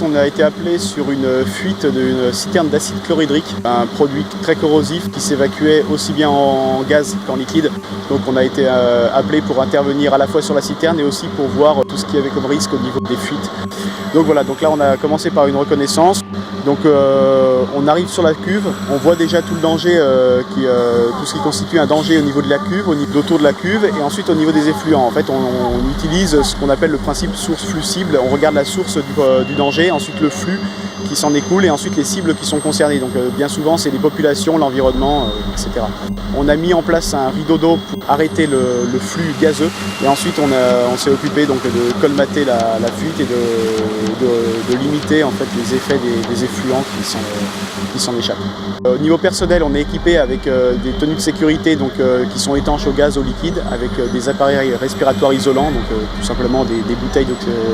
On a été appelé sur une fuite d'une citerne d'acide chlorhydrique, un produit très corrosif qui s'évacuait aussi bien en gaz qu'en liquide. Donc on a été appelé pour intervenir à la fois sur la citerne et aussi pour voir tout ce qu'il y avait comme risque au niveau des fuites. Donc voilà, donc là on a commencé par une reconnaissance. Donc on arrive sur la cuve, on voit déjà tout le danger, tout ce qui constitue un danger au niveau de la cuve, au niveau autour de la cuve et ensuite au niveau des effluents. En fait on utilise ce qu'on appelle le principe source-flux cible, on regarde la source du danger, ensuite le flux qui s'en écoule et ensuite les cibles qui sont concernées. Donc bien souvent c'est les populations, l'environnement, etc. On a mis en place un rideau d'eau pour arrêter le flux gazeux et ensuite on s'est occupé donc de colmater la fuite et de limiter en fait les effets des effluents qui s'en échappent. Au niveau personnel, on est équipé avec des tenues de sécurité donc, qui sont étanches au gaz, au liquide, avec des appareils respiratoires isolants, donc tout simplement des bouteilles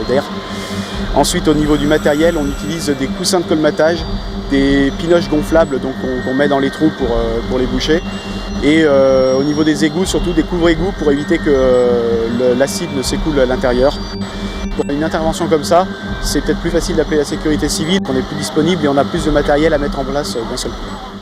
d'air. Ensuite, au niveau du matériel, on utilise des coussins de colmatage, des pinoches gonflables qu'on met dans les trous pour les boucher. Et au niveau des égouts, surtout des couvre-égouts pour éviter que l'acide ne s'écoule à l'intérieur. Pour une intervention comme ça, c'est peut-être plus facile d'appeler la sécurité civile, on est plus disponible et on a plus de matériel à mettre en place d'un seul coup.